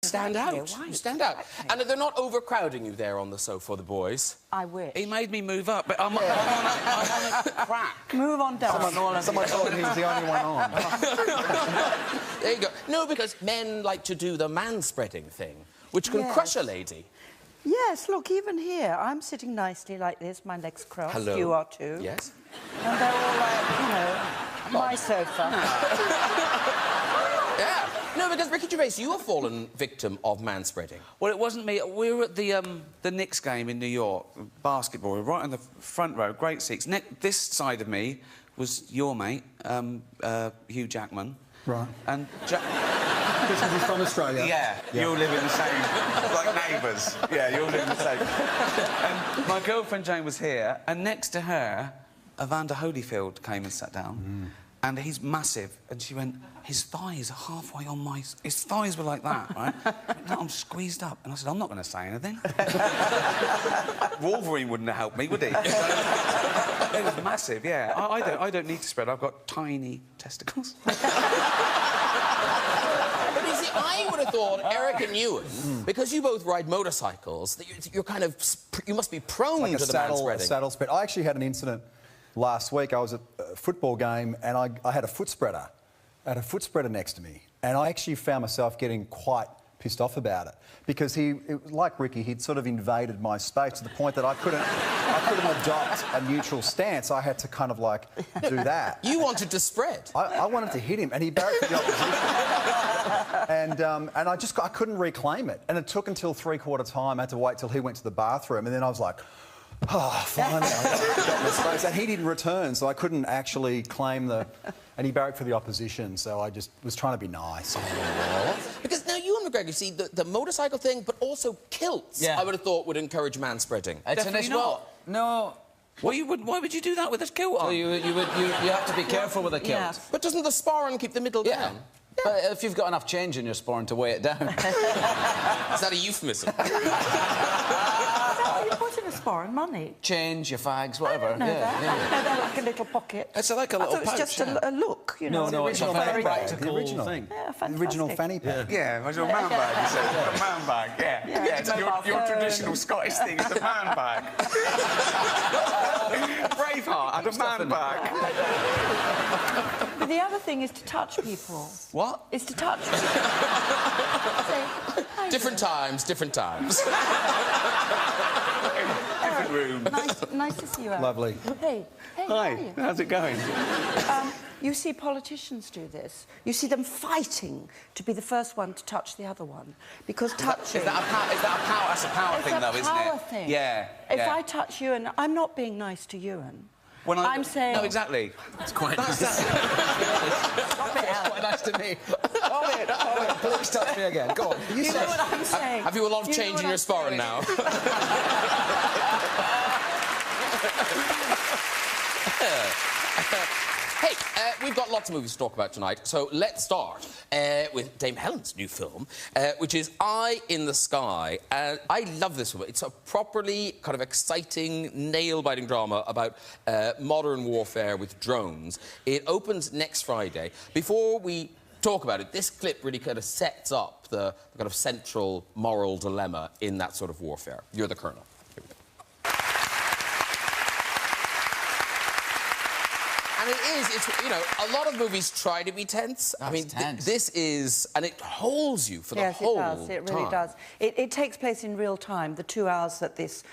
stand out. You stand out. And they're not overcrowding you there on the sofa, the boys. I wish. He made me move up, but I'm on a crack. Move on down. Someone told me he's the only one on. There you go. No, because men like to do the man-spreading thing, which can crush a lady. Yes, look, even here, I'm sitting nicely like this, my legs crossed. Hello. You are too. Yes. And they're all like, you know, my sofa. Yeah. No, because Ricky Gervais, you have fallen victim of man-spreading. Well, it wasn't me. We were at the Knicks game in New York, basketball. We were right in the front row, great seats. This side of me was your mate, Hugh Jackman. Right. And Because he's from Australia. Yeah, you all live in the same... like neighbours. Yeah, you all live in the same... And my girlfriend Jane was here, and next to her, Evander Holyfield came and sat down. And he's massive. And she went, his thighs are halfway on my... His thighs were like that, right? I'm squeezed up. And I said, I'm not going to say anything. Wolverine wouldn't have helped me, would he? It was massive, yeah. I don't need to spread. I've got tiny testicles. I would have thought Eric and Ewan, because you both ride motorcycles, that you're kind of... You must be prone like to the man-spreading. A saddle spread. I actually had an incident last week. I was at a football game and I had a foot spreader. I had a foot spreader next to me. And I actually found myself getting quite pissed off about it. Because like Ricky, he'd sort of invaded my space to the point that I couldn't adopt a neutral stance. I had to kind of, like, do that. You wanted to spread. I wanted to hit him, and he barraced for the opposition. and I couldn't reclaim it. And it took until three-quarter time. I had to wait till he went to the bathroom, and then I was like, oh, finally, I got my space. And he didn't return, so I couldn't actually claim the... And he barracked for the opposition, so I just was trying to be nice. Because now Ewan McGregor, see, the motorcycle thing, but also kilts, I would have thought would encourage man-spreading. Definitely not. No. Well, why would you do that with a kilt on? Well, you have to be careful with a kilt. Yeah. But doesn't the sporran keep the middle down? Yeah. But if you've got enough change in your sporran to weigh it down. Is that a euphemism? What's in a sporran? Money? Change, your fags, whatever. I don't know that. I know they're like a little pocket. It's like a little pouch. I thought it was just a look, you know. No, it's a very practical thing. Yeah, fantastic. The original fanny pack. Yeah, it was your man bag, you said. A man bag, yeah. It's your traditional Scottish thing, it's a man bag. Braveheart had a man bag. But the other thing is to touch people. What? Is to touch people. Say, Different times, different times. Different room. Nice to see you, Eric. Lovely. Hey, Hi, how are you? how's it going? You see politicians do this. You see them fighting to be the first one to touch the other one. Because touching... Is that a power? That's a power thing, though, isn't it? It's a power thing. Yeah. If I touch Ewan, I'm not being nice to Ewan. I'm saying... No, exactly. It's quite nice. Stop it out. Quite nice to me. Oh, please touch me again. Go on. You know what I'm saying? Have you a lot of change in your sporran now? Hey, we've got lots of movies to talk about tonight, so let's start with Dame Helen's new film, which is Eye in the Sky. I love this film. It's a properly kind of exciting, nail-biting drama about modern warfare with drones. It opens next Friday. Before we talk about it, this clip really kind of sets up the kind of central moral dilemma in that sort of warfare. You're the colonel. And it's, you know, a lot of movies try to be tense. That's tense. This is... And it holds you for the whole time. Yes, it does. It really does. It takes place in real time. The 2 hours that this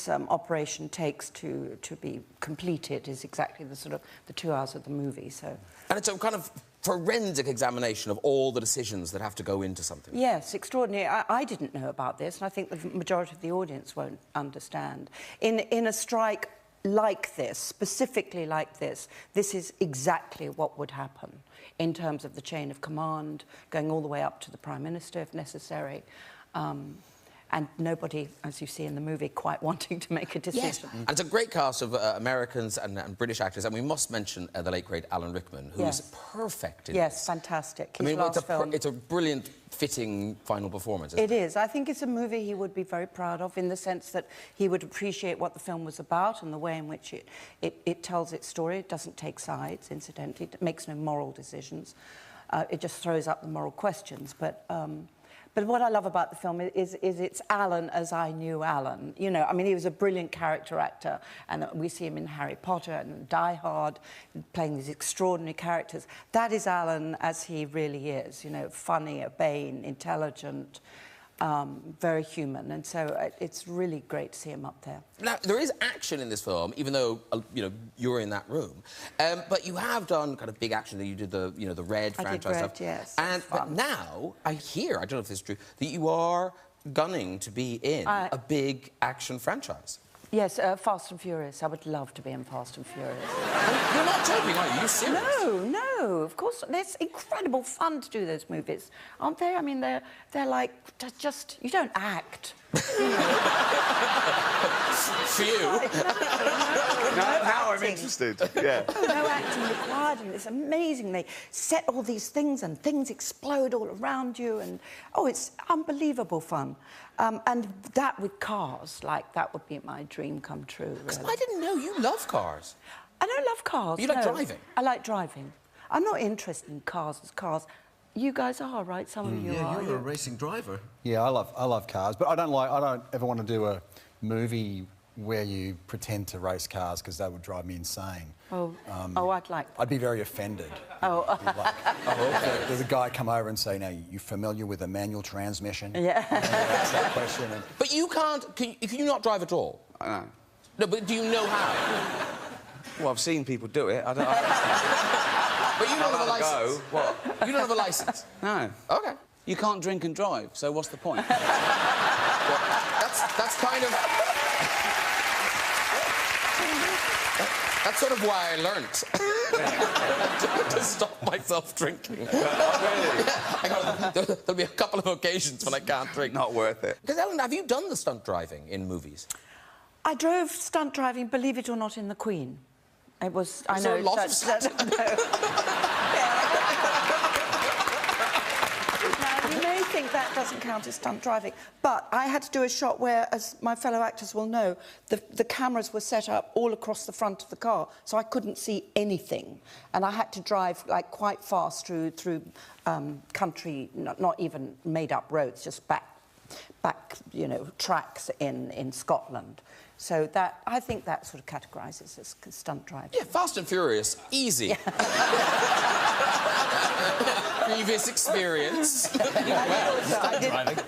operation takes to be completed is exactly the sort of the 2 hours of the movie, so... And it's a kind of forensic examination of all the decisions that have to go into something. Yes, extraordinary. I didn't know about this, and I think the majority of the audience won't understand. In a strike like this, specifically like this is exactly what would happen in terms of the chain of command, going all the way up to the Prime Minister if necessary. And nobody, as you see in the movie, quite wanting to make a decision. Yes. And it's a great cast of Americans and British actors, and we must mention the late, great Alan Rickman, who is perfect in this. Fantastic. I mean, it's a brilliant, fitting final performance, isn't it? It is. I think it's a movie he would be very proud of, in the sense that he would appreciate what the film was about and the way in which it tells its story. It doesn't take sides, incidentally. It makes no moral decisions. It just throws up the moral questions. But But what I love about the film is it's Alan as I knew Alan. You know, I mean, he was a brilliant character actor, and we see him in Harry Potter and Die Hard, playing these extraordinary characters. That is Alan as he really is, you know, funny, urbane, intelligent, very human, and so it's really great to see him up there. Now, there is action in this film, even though, you know, you're in that room. But you have done kind of big action. You did the, you know, the Red franchise Red, stuff. yes. But now, I hear, I don't know if this is true, that you are gunning to be in a big action franchise. Yes, Fast and Furious. I would love to be in Fast and Furious. You're not joking, are you? You're serious? No, of course. It's incredible fun to do those movies, aren't they? I mean, they're like, just... You don't act. For you? Now I'm interested. Yeah. No acting required, and it's amazing. They set all these things, and things explode all around you, and, oh, it's unbelievable fun. And that with cars, like, that would be my dream come true, really. I didn't know you love cars. I don't love cars, You like driving? I like driving. I'm not interested in cars as cars. You guys are, right? Some of you are. You're a racing driver. Yeah, I love cars, but I don't ever want to do a movie where you pretend to race cars, because that would drive me insane. Oh, I'd like that. I'd be very offended. Oh. Okay. There's a guy come over and say, "Now, you familiar with a manual transmission?" Yeah. That's that question. And... But you can't... Can you not drive at all? I know. No, but do you know how? Well, I've seen people do it. I don't... But you don't have a licence. Go. What? You don't have a licence? No. OK. You can't drink and drive, so what's the point? That's kind of... That's sort of why I learnt to stop myself drinking. There'll be a couple of occasions when I can't drink. Not worth it. Because, Ellen, have you done the stunt driving in movies? I drove stunt driving, believe it or not, in The Queen. It was... I know... there a lot of stunt... Now, you may think that doesn't count as stunt driving, but I had to do a shot where, as my fellow actors will know, the cameras were set up all across the front of the car, so I couldn't see anything. And I had to drive, like, quite fast through country, not even made-up roads, just back, you know, tracks in Scotland. So that, I think that sort of categorises as stunt driving. Yeah, Fast and Furious, easy. Previous experience.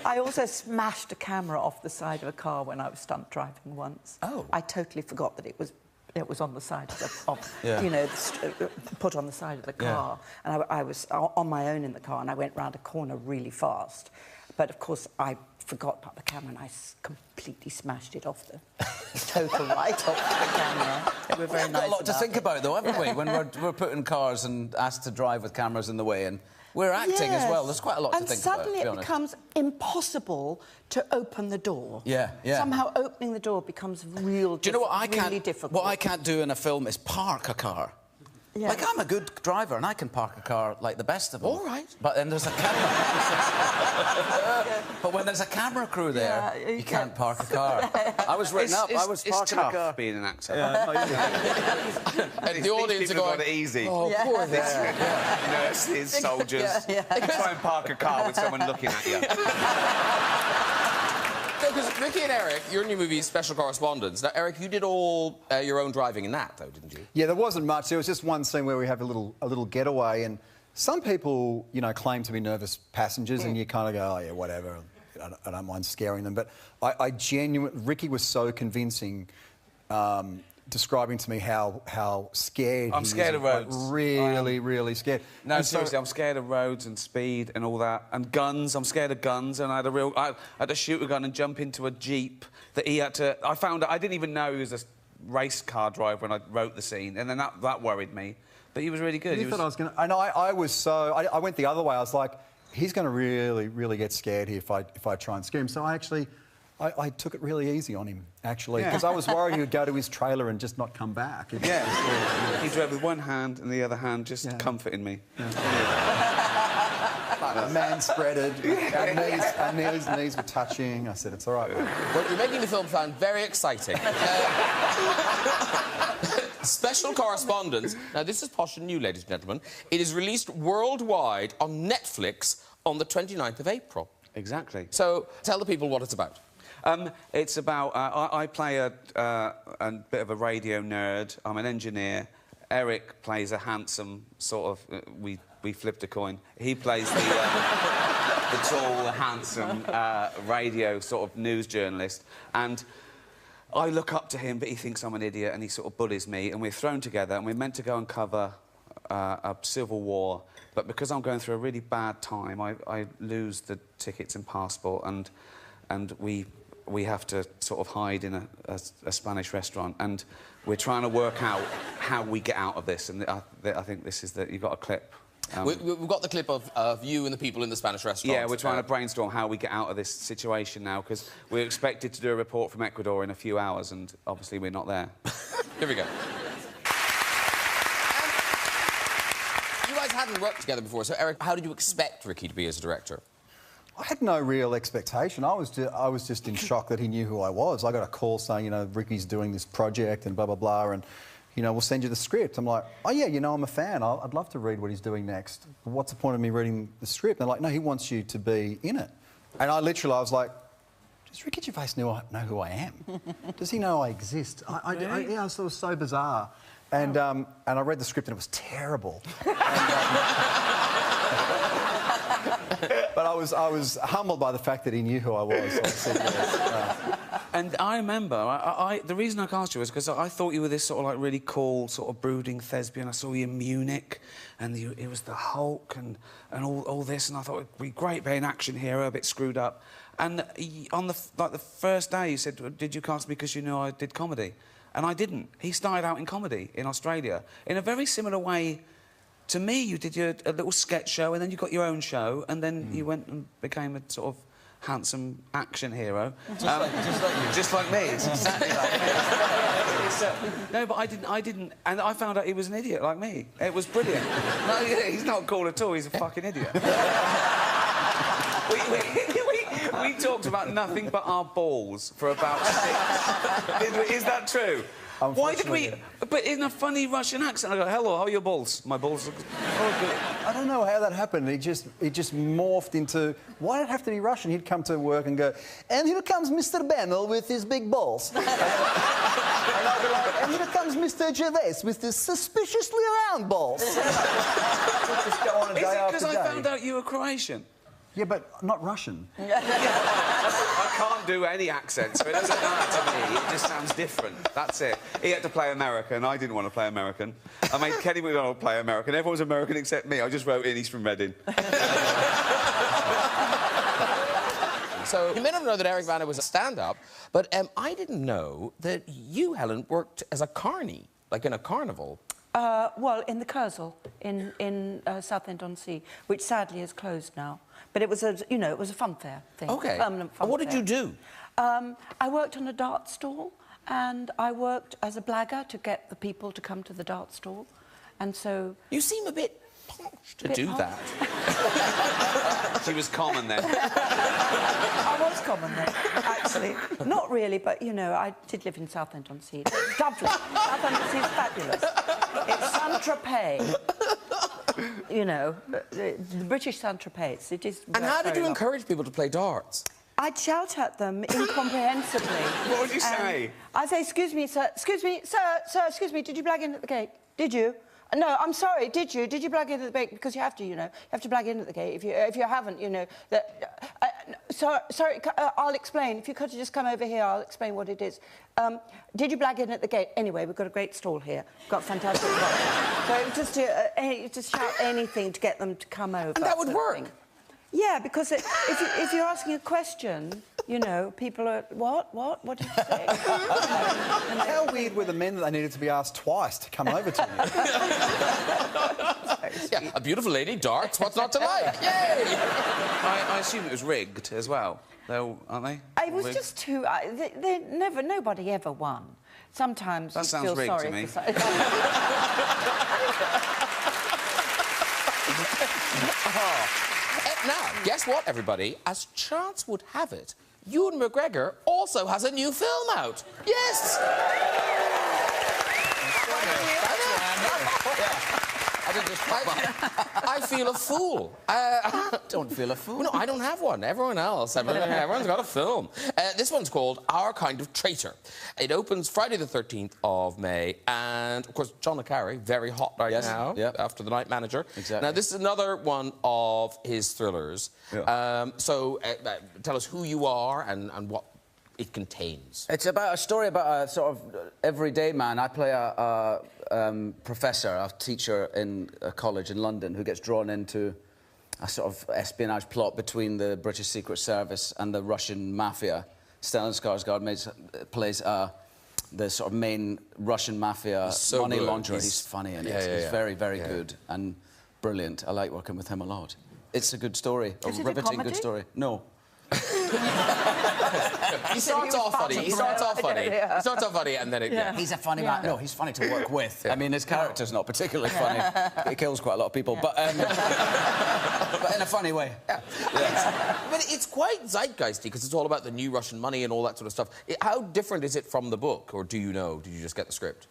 I also smashed a camera off the side of a car when I was stunt driving once. Oh. I totally forgot that it was on the side of you know, put on the side of the car. Yeah. And I was on my own in the car, and I went round a corner really fast. But, of course, I forgot about the camera, and I completely smashed it off the total right off the camera. They were very nice. We've got a lot to think about, though, haven't we? When we're put in cars and asked to drive with cameras in the way, and we're acting as well. There's quite a lot to think about. And suddenly it becomes impossible to open the door. Yeah. Somehow opening the door becomes real. Do you know what I can't? Really difficult. What I can't do in a film is park a car. Yeah. Like, I'm a good driver and I can park a car like the best of them. All right. But then there's a camera... But when there's a camera crew there, you can't park a car. I was written up, I was parking a car. It's being an actor. And the audience are going... got it easy. Oh, poor thing. Nurses, soldiers. Try and park a car with someone looking at you. Because Ricky and Eric, your new movie, Special Correspondence. Now, Eric, you did all your own driving in that, though, didn't you? Yeah, there wasn't much. There was just one scene where we have a little getaway, and some people, you know, claim to be nervous passengers, and you kind of go, oh, yeah, whatever. I don't mind scaring them. But I genuinely... Ricky was so convincing, describing to me how scared I'm scared of roads. Like, really scared. No, and seriously, I'm scared of roads and speed and all that. And guns, I'm scared of guns. And I had to shoot a gun and jump into a Jeep that he had to... I found out... I didn't even know he was a race car driver when I wrote the scene. And then that worried me. But he was really good. You thought I was going to... I was so... I went the other way. I was like, he's going to really get scared here if I try and scare him. So I actually... I took it really easy on him, actually, because I was worried he would go to his trailer and just not come back. Yeah. He drove with one hand and the other hand just comforting me. Man-spreaded, our knees were touching. I said, it's all right. Well, you're making the film sound very exciting. Special Correspondence. Now, this is posh and new, ladies and gentlemen. It is released worldwide on Netflix on the 29th of April. Exactly. So, tell the people what it's about. It's about... I play a bit of a radio nerd. I'm an engineer. Eric plays a handsome sort of... we flipped a coin. He plays the tall, handsome radio sort of news journalist. And I look up to him, but he thinks I'm an idiot, and he sort of bullies me, and we're thrown together, and we're meant to go and cover a civil war, but because I'm going through a really bad time, I lose the tickets and passport, and we have to sort of hide in a Spanish restaurant, and we're trying to work out how we get out of this, and I think this is you've got a clip. We've got the clip of you and the people in the Spanish restaurant. Yeah, we're trying to brainstorm how we get out of this situation now, because we're expected to do a report from Ecuador in a few hours, and obviously we're not there. Here we go. You guys hadn't worked together before, so Eric, how did you expect Ricky to be as a director? I had no real expectation. I was just in shock that he knew who I was. I got a call saying, you know, Ricky's doing this project and blah, blah, blah, and, you know, we'll send you the script. I'm like, oh, yeah, you know, I'm a fan. I'd love to read what he's doing next. But what's the point of me reading the script? And they're like, no, he wants you to be in it. And I was like, does Ricky Gervais know who I am? Does he know I exist? Really? Yeah, I thought it was so bizarre. And I read the script and it was terrible. But I was humbled by the fact that he knew who I was. So I said yes. And I remember, the reason I cast you was because I thought you were this sort of, like, really cool, sort of brooding thespian. I saw you in Munich, and it was the Hulk and all this, and I thought it'd be great being an action hero, a bit screwed up. And on the first day, you said, did you cast me because you knew I did comedy? And I didn't. He started out in comedy in Australia in a very similar way to me. You did a little sketch show, and then you got your own show, and then you went and became a sort of handsome action hero. Just like you. Just like me. It's exactly like me. No, but I didn't... And I found out he was an idiot like me. It was brilliant. No, he's not cool at all. He's a fucking idiot. We talked about nothing but our balls for about 6. Is that true? Why did we... But in a funny Russian accent, I go, hello, how are your balls? My balls are... Oh, good. I don't know how that happened. It just morphed into... Why did it have to be Russian? He'd come to work and go, and here comes Mr. Bennell with his big balls. And I'd be like, and here comes Mr. Gervais with his suspiciously round balls. Just go on a day Is it after because I day. found out you were Croatian? Yeah, but not Russian. I can't do any accent, so it doesn't matter to me. It just sounds different. That's it. He had to play American. I didn't want to play American. I made Kenny McDonald play American. Everyone was American except me. I just wrote in, he's from Reading. So, you may not know that Eric Bana was a stand-up, but I didn't know that you, Helen, worked as a carny, like in a carnival. Well, in the Kurzel in Southend-on-Sea, which sadly is closed now. But it was a, you know, it was a fun fair thing. OK. Permanent fun And what did fair. you do? I worked on a dart stall, and I worked as a blagger to get the people to come to the dart stall. And so... You seem a bit posh to do that. She was common then. I was common then, actually. Not really, but, you know, I did live in Southend-on-Sea. It's lovely. Southend-on-Sea is fabulous. It's Saint-Tropez. You know, the British Saint-Tropez. It is. And how did you encourage people to play darts? I'd shout at them incomprehensibly. What would you say? I'd say, excuse me, sir, excuse me, did you blag in at the gate? Did you? No, I'm sorry, did you? Did you blag in at the gate? Because you have to, you know. You have to blag in at the gate. If you haven't, you know... sorry, I'll explain. If you could just come over here, I'll explain what it is. Did you blag in at the gate? Anyway, we've got a great stall here. We've got fantastic products. So just shout anything to get them to come over. And that would work? Yeah, because if you're asking a question, you know, people are... What? What did you say? How weird were the men that they needed to be asked twice to come over to you? Yeah, a beautiful lady, darts, what's not to like? Yay! I assume it was rigged as well, though, aren't they? It was just too... nobody ever won. Sometimes that you sounds feel rigged sorry to me. Now, guess what, everybody? As chance would have it, Ewan McGregor also has a new film out. Yes! I didn't just pop up. I feel a fool. Don't feel a fool. No, I don't have one. Everyone else, everyone's got a film. This one's called Our Kind of Traitor. It opens Friday the 13th of May, and, of course, John le Carré, very hot right now, after The Night Manager. Exactly. Now, this is another one of his thrillers. Yeah. Tell us who you are and what it contains. It's about a story about a sort of everyday man. I play a professor, a teacher in a college in London who gets drawn into a sort of espionage plot between the British Secret Service and the Russian mafia. Stellan Skarsgård plays the sort of main Russian mafia money launderer. He's funny in it. He's very, very good and brilliant. I like working with him a lot. It's a good story. Is it a riveting comedy? good story. No. He starts off funny. He starts off funny, and then it. He's a funny man. No, he's funny to work with. I mean, his character's not particularly funny. He kills quite a lot of people, but in a funny way. But it's quite zeitgeisty because it's all about the new Russian money and all that sort of stuff. How different is it from the book, or do you know? Did you just get the script?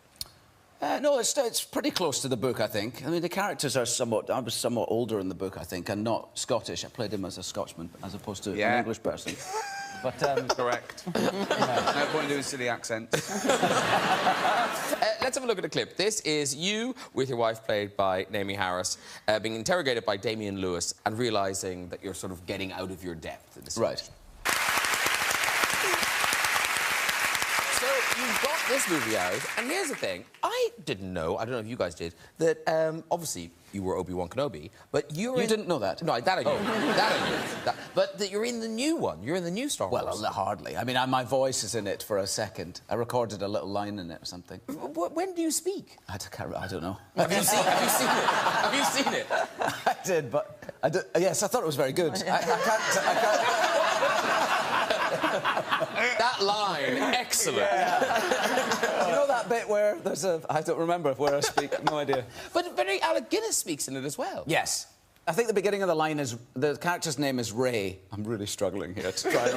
No, it's pretty close to the book, I think. I mean, the characters are somewhat... I was somewhat older in the book, I think, and not Scottish. I played him as a Scotsman as opposed to an English person. But, Correct. No point doing silly accents. Let's have a look at a clip. This is you with your wife, played by Naomi Harris, being interrogated by Damian Lewis and realising that you're sort of getting out of your depth. In this right. You've got this movie out, and here's the thing. I didn't know, I don't know if you guys did, that obviously you were Obi-Wan Kenobi, but you were... You didn't know that? No, that I knew. That I knew. But that you're in the new one. You're in the new Star Wars. Well, hardly. I mean, my voice is in it for a second. I recorded a little line in it or something. When do you speak? I don't know. Have you seen it? Have you seen it? I did, but... yes, I thought it was very good. I can't... That line, excellent. You know that bit where there's a... I don't remember where I speak, no idea. But Alec Guinness speaks in it as well. Yes. I think the beginning of the line is... The character's name is Ray. I'm really struggling here to try and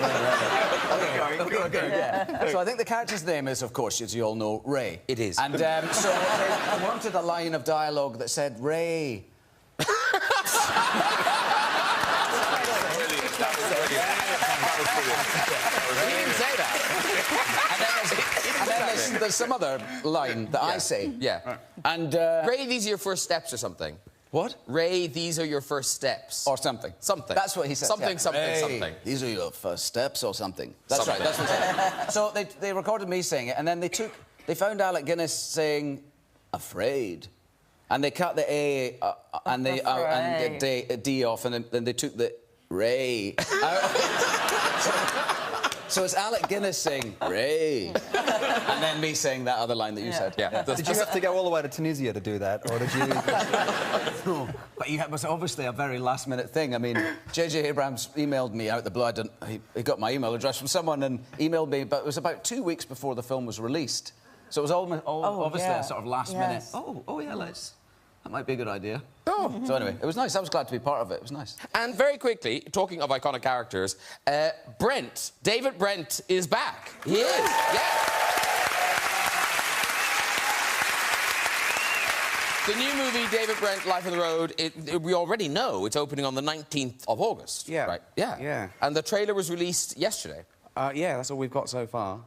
remember. Okay. So I think the character's name is, of course, as you all know, Ray. It is. And so I wanted a line of dialogue that said, Ray... And then there's some other line that I say. Yeah. And... Ray, these are your first steps or something. What? Ray, these are your first steps. Or something. Something. That's what he said. Something, yeah. something, Ray, something. These are your first steps or something. That's Something. right, that's what he said. So they recorded me saying it, and then they found Alec Guinness saying, afraid. And they cut the A and the D off, and then they took the Ray out. So it's Alec Guinness saying, Ray. And then me saying that other line that you said. Yeah. Did you have to go all the way to Tunisia to do that, or did you... No. But it was obviously a very last-minute thing. I mean, J.J. Abrams emailed me out the blue. He got my email address from someone and emailed me, but it was about 2 weeks before the film was released. So it was obviously a sort of last-minute... Oh, yeah, that might be a good idea. Oh. So anyway, it was nice. I was glad to be part of it. It was nice. And very quickly, talking of iconic characters, David Brent is back. He is, yeah. The new movie, David Brent, Life on the Road, we already know it's opening on the 19th of August. Yeah. Right? Yeah. Yeah. And the trailer was released yesterday. Yeah, that's all we've got so far.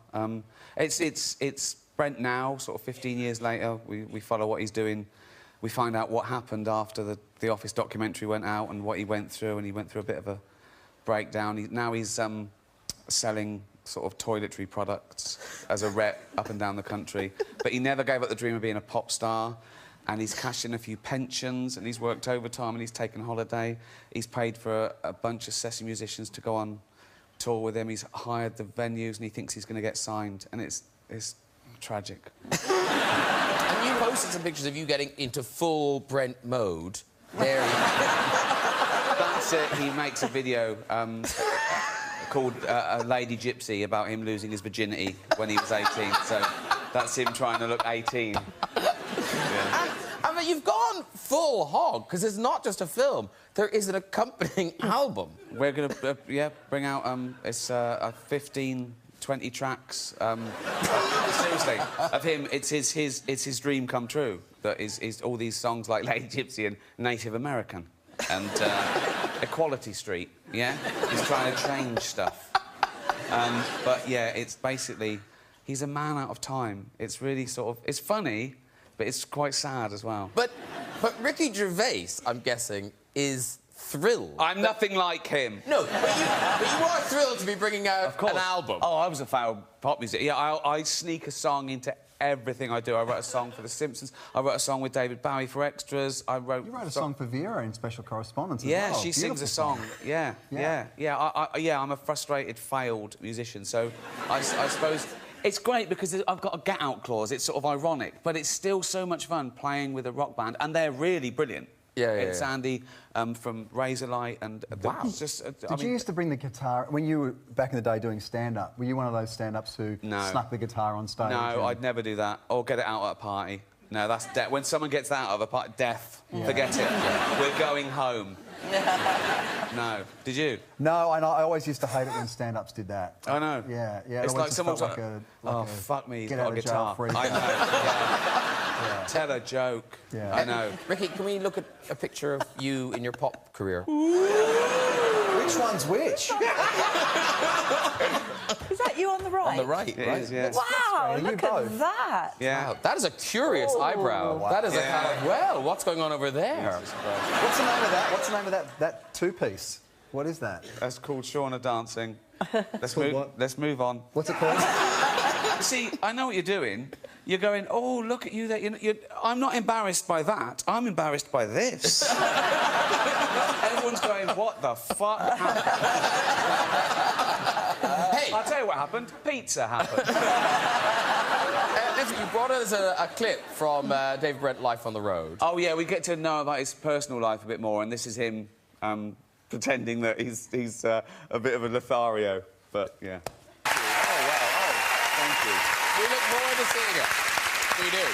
It's Brent now, sort of 15 years later. We follow what he's doing. We find out what happened after the Office documentary went out and what he went through, and he went through a bit of a breakdown. Now he's selling sort of toiletry products as a rep up and down the country. But he never gave up the dream of being a pop star, and he's cashed in a few pensions, and he's worked overtime, and he's taken holiday. He's paid for a bunch of session musicians to go on tour with him. He's hired the venues, and he thinks he's going to get signed, and it's tragic. And you posted some pictures of you getting into full Brent mode. There you go. That's it. He makes a video called A Lady Gypsy about him losing his virginity when he was 18. So that's him trying to look 18. Yeah. I mean, you've gone full hog, because it's not just a film. There is an accompanying album. We're going to, bring out... it's 15... 20 tracks. seriously, of him, it's his dream come true. That is all these songs like Lady Gypsy and Native American and Equality Street. Yeah, he's trying to change stuff. But yeah, it's basically he's a man out of time. It's really sort of it's funny, but it's quite sad as well. But Ricky Gervais, I'm guessing, is thrilled. I'm nothing like him. No, but you are thrilled to be bringing out an album. Oh, I was a fan of pop music. Yeah, I sneak a song into everything I do. I wrote a song for The Simpsons. I wrote a song with David Bowie for Extras. You wrote a song for Vera in Special Correspondence as yeah, well. she sings a song. Yeah. I'm a frustrated, failed musician, so I suppose... It's great because I've got a get-out clause. It's sort of ironic, but it's still so much fun playing with a rock band, and they're really brilliant. It's Andy from Razorlight, and wow. Just, Did you used to bring the guitar when you were back in the day doing stand-up? Were you one of those stand-ups who snuck the guitar on stage? No, I'd never do that. Or get it out at a party. No, that's death. When someone gets that out of a party, death. Yeah. Forget it. We're going home. No. Did you? No, I always used to hate it when stand-ups did that. I know. Yeah. It's like someone's like, oh, fuck me, he's got a guitar. I know. Tell a joke. Yeah. I know. Ricky, can we look at a picture of you in your pop career? Which one's which? Is that you on the right? On the right, It is, yes. Wow, look at that. Yeah. Wow, that is a curious eyebrow. Wow. That is a kind of, well, what's going on over there? What's the name of that? What's the name of that two-piece? What is that? That's called Shauna Dancing. What? Let's move on. What's it called? See, I know what you're doing. You're going, oh, look at you there. I'm not embarrassed by that. I'm embarrassed by this. Everyone's going, what the fuck happened? Hey! I'll tell you what happened. Pizza happened. Listen, you brought us a clip from David Brent, Life on the Road. Oh, yeah, we get to know about his personal life a bit more, and this is him pretending that he's a bit of a Lothario. But, yeah. Oh, wow. Oh, thank you. We look forward to seeing it. We do.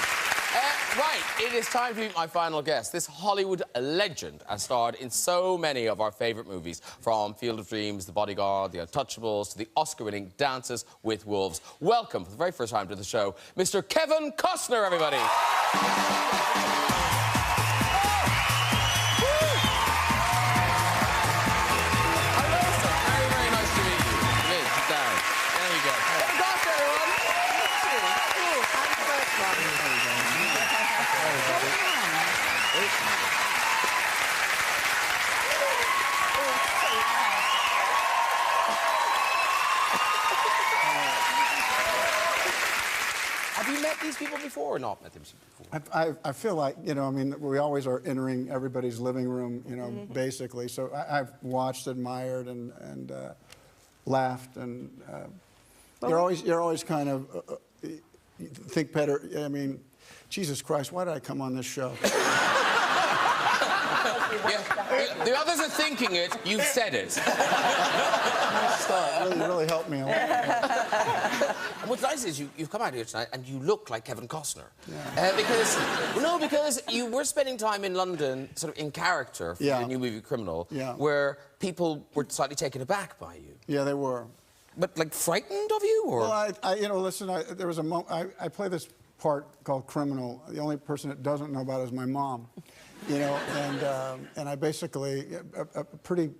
Right, it is time to meet my final guest. This Hollywood legend has starred in so many of our favourite movies, from Field of Dreams, The Bodyguard, The Untouchables, to the Oscar-winning Dances with Wolves. Welcome, for the very first time to the show, Mr. Kevin Costner, everybody. Have you met these people before or not met them before? I feel like, you know, I mean, we always are entering everybody's living room, you know, basically. So I've watched, admired, and laughed, and you're always kind of think better. I mean, Jesus Christ, why did I come on this show? Yeah, the others are thinking it, you've said it. Nice start. Really helped me a lot. What's nice is you've come out here tonight and you look like Kevin Costner. Yeah. Because you were spending time in London, sort of in character for your new movie Criminal, where people were slightly taken aback by you. Yeah, they were. But, like, frightened of you, or...? Well, you know, listen, there was a moment... I play this part called Criminal. The only person that doesn't know about it is my mom. You know, and I basically... a pretty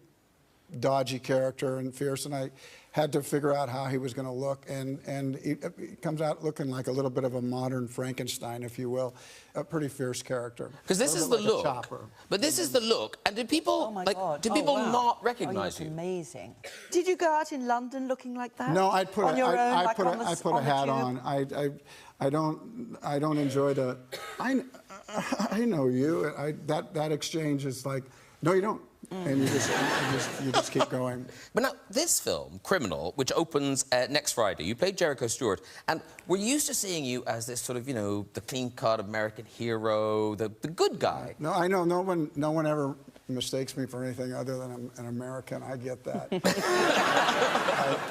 dodgy character and fierce, and I had to figure out how he was going to look, and he comes out looking like a little bit of a modern Frankenstein, if you will, a pretty fierce character. Because this is the look. But this is the look, and did people not recognise you? Amazing. Did you go out in London looking like that? No, I put a hat on. I don't enjoy the. I know you. That exchange is like, no, you don't. And you just keep going. But now, this film, Criminal, which opens next Friday, you played Jericho Stewart, and we're used to seeing you as this sort of, you know, the clean-cut American hero, the good guy. No, I know. No one ever mistakes me for anything other than an American. I get that.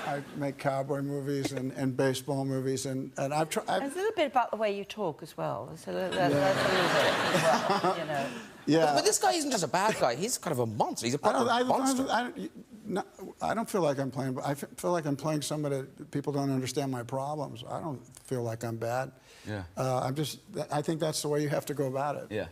I make cowboy movies and baseball movies, and I've tried... There's a little bit about the way you talk as well. There's a little bit as well, you know. Yeah. But this guy isn't just a bad guy. He's kind of a monster. He's a proper monster. I don't feel like I'm playing, but I feel like I'm playing somebody that people don't understand my problems. I don't feel like I'm bad. Yeah. I think that's the way you have to go about it. Yeah.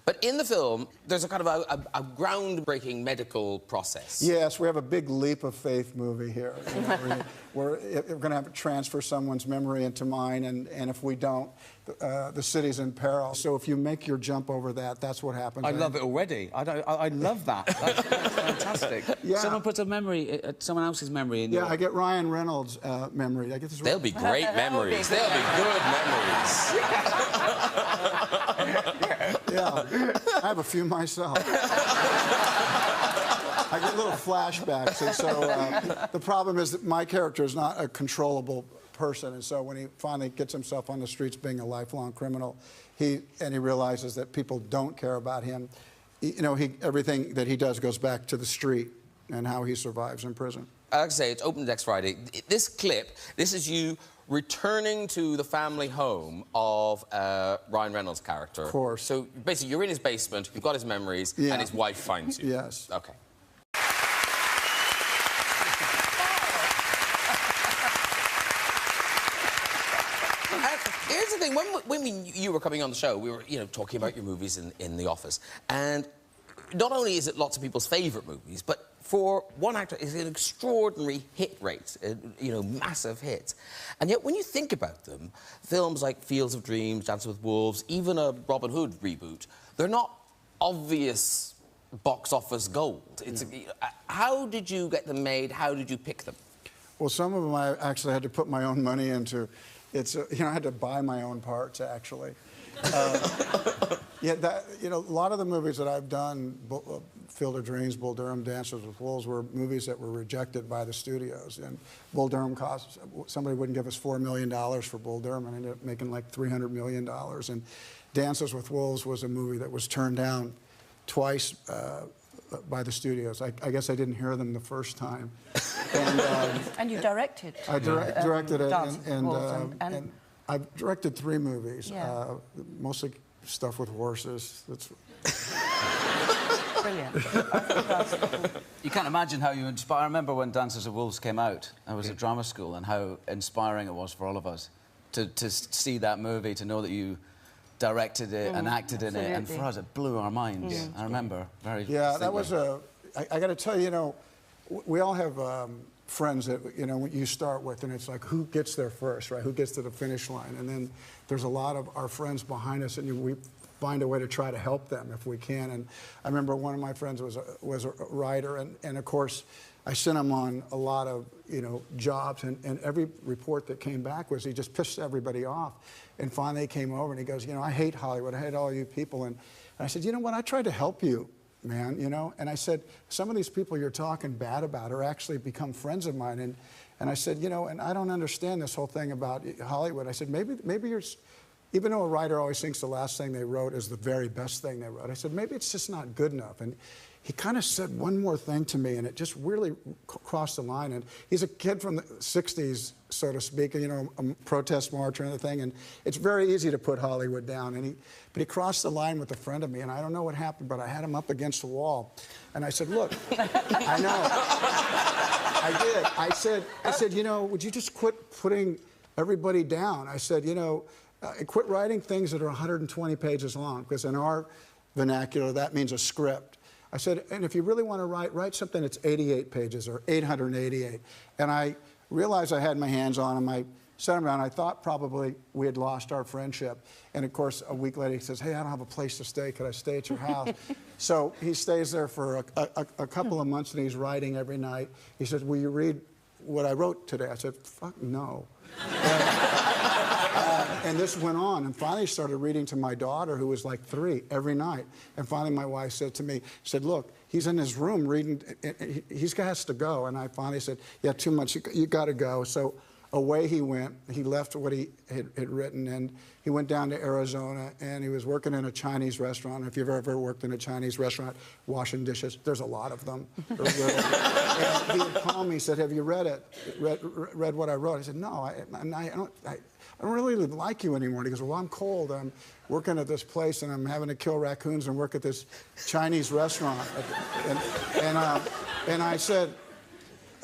But in the film, there's a kind of a groundbreaking medical process. Yes, we have a big leap of faith movie here. You know, we're going to have to transfer someone's memory into mine, and if we don't, the city's in peril. So if you make your jump over that, that's what happens. I love it already. I love that. That's fantastic. Yeah. Someone puts a memory, someone else's memory in your... Yeah, I get Ryan Reynolds' memory. I get this. They'll be great memories. They'll be good memories. Yeah, I have a few myself. I get little flashbacks, and so the problem is that my character is not a controllable person, and so when he finally gets himself on the streets being a lifelong criminal, he realizes that people don't care about him. You know, everything that he does goes back to the street and how he survives in prison. Like I say, it's open next Friday. This clip, this is you returning to the family home of Ryan Reynolds' character. Of course. So basically, you're in his basement, you've got his memories, and his wife finds you. Yes. Okay. Here's the thing, when you were coming on the show, we were, you know, talking about your movies in the office, and not only is it lots of people's favourite movies, but for one actor, it's an extraordinary hit rate, you know, massive hits. And yet, when you think about them, films like Fields of Dreams, Dances with Wolves, even a Robin Hood reboot, they're not obvious box office gold. It's how did you get them made? How did you pick them? Well, some of them I actually had to put my own money into. It's you know, I had to buy my own parts actually. Yeah, you know, a lot of the movies that I've done, Field of Dreams, Bull Durham, Dances with Wolves, were movies that were rejected by the studios. And Bull Durham somebody wouldn't give us $4 million for Bull Durham, and ended up making like $300 million. And Dances with Wolves was a movie that was turned down twice by the studios. I guess I didn't hear them the first time. And you directed. I directed it, and I've directed 3 movies, Yeah. mostly stuff with horses. That's brilliant. You can't imagine how you inspire. I remember when Dances with Wolves came out, I was at drama school, and how inspiring it was for all of us to see that movie, to know that you directed it and acted in it, and for us it blew our minds. Yeah. I remember very that was I got to tell you, you know, we all have friends that, you know, you start with, and it's like, who gets there first, right? Who gets to the finish line? And then there's a lot of our friends behind us, and we find a way to try to help them if we can. And I remember one of my friends was a writer, and of course, I sent him on a lot of, you know, jobs, and every report that came back was he just pissed everybody off. And finally he came over and he goes, you know, I hate Hollywood, I hate all you people. And I said, you know what, I tried to help you, man, you know. And I said, some of these people you're talking bad about are actually become friends of mine. And I said, you know, and I don't understand this whole thing about Hollywood. I said, maybe you're, even though a writer always thinks the last thing they wrote is the very best thing they wrote, I said, maybe it's just not good enough. And he kind of said one more thing to me, and it just really crossed the line. And he's a kid from the 60s, so to speak, you know, a protest march or anything, and it's very easy to put Hollywood down. But he crossed the line with a friend of me, and I don't know what happened, but I had him up against the wall. And I said, look, I know. I did. I said, you know, would you just quit putting everybody down? I said, you know, quit writing things that are 120 pages long, because in our vernacular, that means a script. I said, and if you really want to write something that's 88 pages or 888. And I realized I had my hands on him. I set him down. I thought probably we had lost our friendship. And of course, a week later, he says, hey, I don't have a place to stay. Could I stay at your house? So he stays there for a couple of months, and he's writing every night. He says, will you read what I wrote today? I said, fuck no. And this went on, and finally started reading to my daughter, who was like 3, every night. And finally my wife said to me, said, look, he's in his room reading, he has to go. And I finally said, yeah, too much, you got to go. So away he went. He left what he had written, and he went down to Arizona, and he was working in a Chinese restaurant. If you've ever worked in a Chinese restaurant, washing dishes, there's a lot of them. And he had called me, said, have you read it? Read what I wrote? I said, no, I don't really like you anymore. And he goes, well, I'm cold. I'm working at this place, and I'm having to kill raccoons and work at this Chinese restaurant. And I said,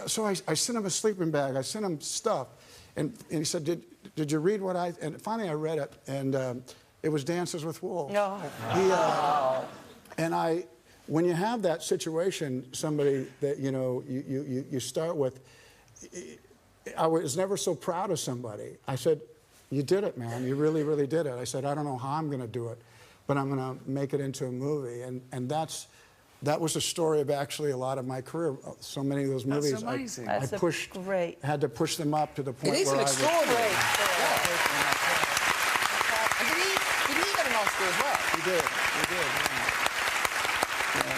so I sent him a sleeping bag. I sent him stuff. And he said, did you read what I... And finally I read it, and it was Dances with Wolves. No. And when you have that situation, somebody that, you know, you start with... I was never so proud of somebody. I said, you did it, man. You really, really did it. I said, I don't know how I'm going to do it, but I'm going to make it into a movie. And that was a story of actually a lot of my career. So many of those movies, That's amazing. I pushed, had to push them up to the point where I was... It is an extraordinary story. And did he get an Oscar as well? He did.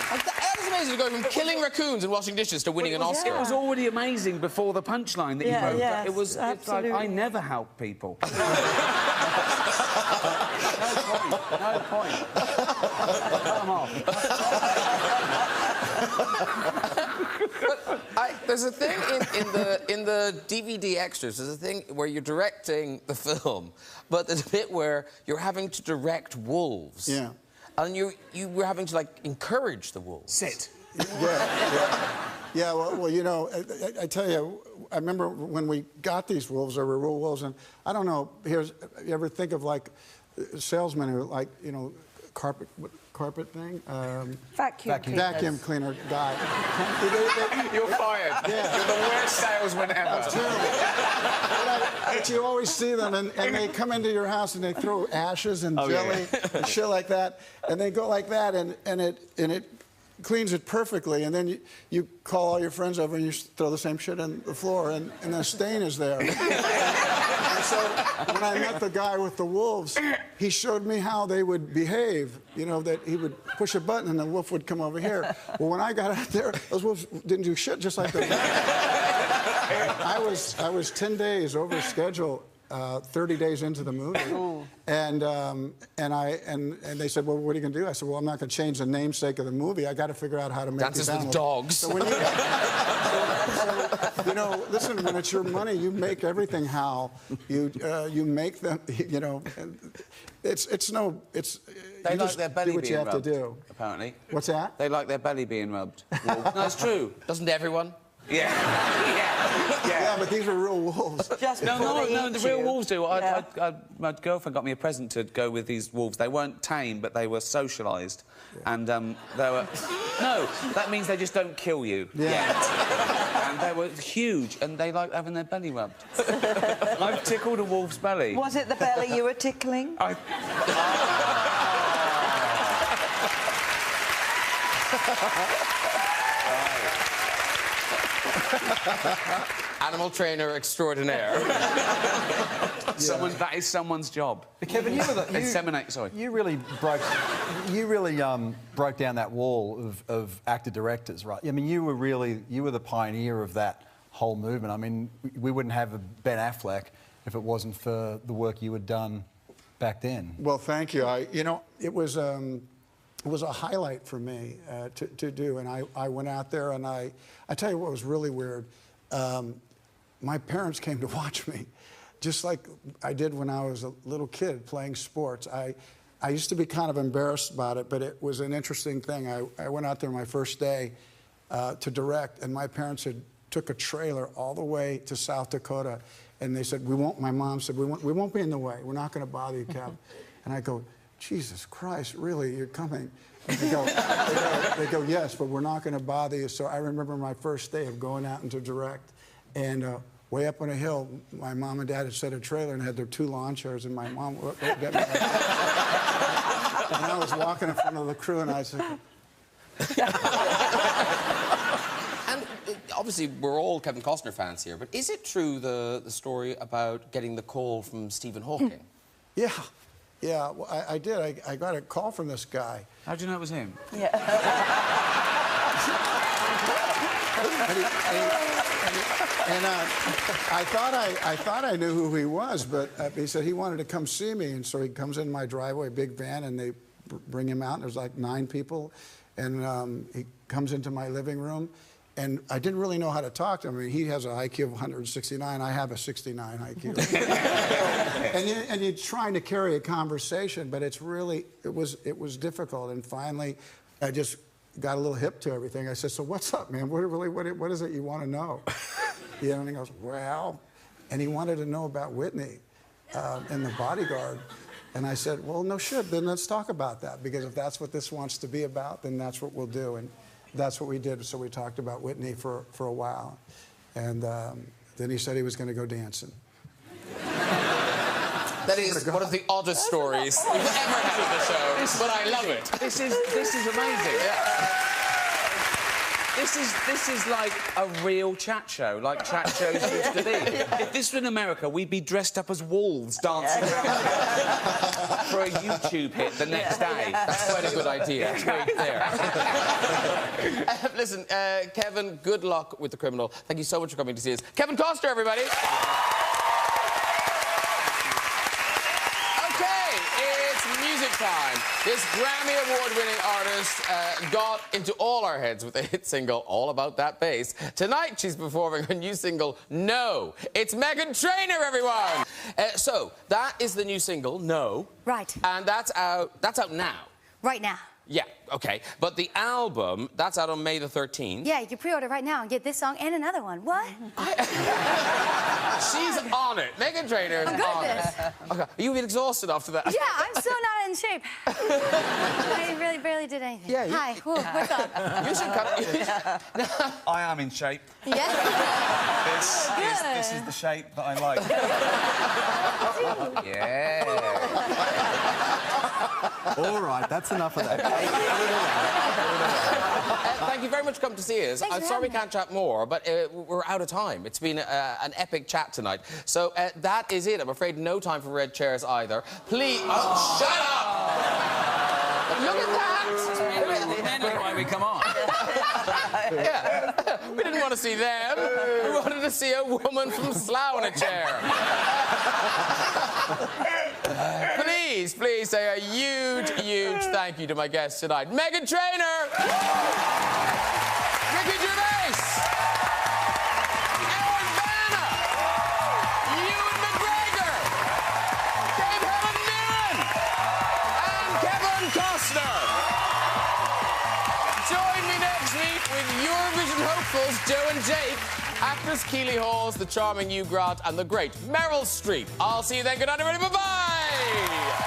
That is amazing to go from killing raccoons and washing dishes to winning an Oscar. It was already amazing before the punchline that you wrote. Yes, It's like, I never help people. No point. Come on. There's a thing in the DVD extras. There's a thing where you're directing the film, but there's a bit where you're having to direct wolves. Yeah. And you were having to, like, encourage the wolves. Sit. Yeah, well, you know, I tell you, I remember when we got these wolves, there were real wolves, and I don't know, you ever think of, like, salesmen who, like, you know, carpet thing? Vacuum cleaner guy. You're fired. Yeah. You're the worst salesman ever. That's terrible. But you always see them, and they come into your house and they throw ashes and jelly and shit like that, and they go like that, and it cleans it perfectly, and then you call all your friends over and you throw the same shit on the floor, and the stain is there. And so when I met the guy with the wolves, he showed me how they would behave. You know, that he would push a button and the wolf would come over here. Well, when I got out there, those wolves didn't do shit, just like the I was 10 days over schedule, 30 days into the movie, and they said, well, what are you going to do? I said, well, I'm not going to change the namesake of the movie. I got to figure out how to make Dances these animals. with dogs. So when you know, listen, when it's your money, you make everything how you make them. You know, They like their belly do what being you have rubbed, to do. apparently. What's that? They like their belly being rubbed. No, it's true. Doesn't everyone? Yeah. Yeah, but these were real wolves. Just No, the real wolves do. Yeah. My girlfriend got me a present to go with these wolves. They weren't tame, but they were socialised. Yeah. And they were... No, that means they just don't kill you yet. And they were huge, and they like having their belly rubbed. I've tickled a wolf's belly. Was it the belly you were tickling? Animal trainer extraordinaire. That is someone's job. But Kevin, Inseminate, sorry. You really broke down that wall of actor-directors, right? I mean, you were the pioneer of that whole movement. I mean, we wouldn't have a Ben Affleck if it wasn't for the work you had done back then. Well, thank you. You know, it was a highlight for me to do, and I went out there, and I tell you what was really weird. My parents came to watch me, just like I did when I was a little kid playing sports. I used to be kind of embarrassed about it, but it was an interesting thing. I went out there my first day to direct, and my parents took a trailer all the way to South Dakota, and they said, my mom said, we won't be in the way. We're not going to bother you, Kev. And I go, Jesus Christ, really, you're coming? And they go, yes, but we're not going to bother you. So I remember my first day of going out and to direct, and way up on a hill, my mom and dad had set a trailer and had their 2 lawn chairs, and my mom looked at me like that. And I was walking in front of the crew, and I said... And obviously, we're all Kevin Costner fans here, but is it true, the story about getting the call from Stephen Hawking? Yeah. Yeah, well, I did. I got a call from this guy. How do you know it was him? Yeah. And I thought I knew who he was, but he said he wanted to come see me, and so he comes in my driveway, big van, and they bring him out, and there's like 9 people, and he comes into my living room, and I didn't really know how to talk to him. I mean, he has an IQ of 169. I have a 69 IQ. and you're trying to carry a conversation, but it was difficult. And finally, I just got a little hip to everything. I said, so what's up, man? What is it you want to know? You know, and he goes, well, and he wanted to know about Whitney and The Bodyguard. And I said, well, no shit, then let's talk about that, because if that's what this wants to be about, then that's what we'll do. And that's what we did. So we talked about Whitney for a while. And then he said he was going to go dancing. That is one of the oddest stories we've ever had on the show, but I love it. This is amazing. Yeah. This is like a real chat show, like chat shows used to be. If this were in America, we'd be dressed up as wolves dancing around for a YouTube hit the next day. That's quite a good idea. Right there. Listen, Kevin, good luck with The Criminal. Thank you so much for coming to see us. Kevin Costner, everybody. Time. This Grammy Award-winning artist got into all our heads with a hit single, All About That Bass. Tonight, she's performing her new single, No. It's Meghan Trainor, everyone! So, that is the new single, No. Right. And that's out now. Right now. Yeah, OK. But the album, that's out on May the 13th. Yeah, you can pre-order right now and get this song and another one. What? She's on it. Meghan Trainor is on it. Okay. Are you a bit exhausted after that? Yeah, I'm still not in shape. I really barely did anything. Yeah, Hi, what's up? You should come. I am in shape. Yeah? This is the shape that I like. Yeah. All right, that's enough of that. Thank you very much for coming to see us. Thanks I'm for sorry we having can't chat more, but we're out of time. It's been an epic chat tonight. So that is it. I'm afraid no time for red chairs either. Please... Oh, shut up! Look at that! That's why we come on. Yeah. We didn't want to see them. We wanted to see a woman from Slough in a chair. Please say a huge thank you to my guests tonight. Meghan Trainor! Ricky Gervais! Eric Bana! Ewan McGregor! Dame Helen Mirren! And Kevin Costner! Join me next week with Eurovision hopefuls Joe and Jake, actress Keely Hawes, the charming Hugh Grant, and the great Meryl Streep. I'll see you then. Good night, everybody. Bye-bye!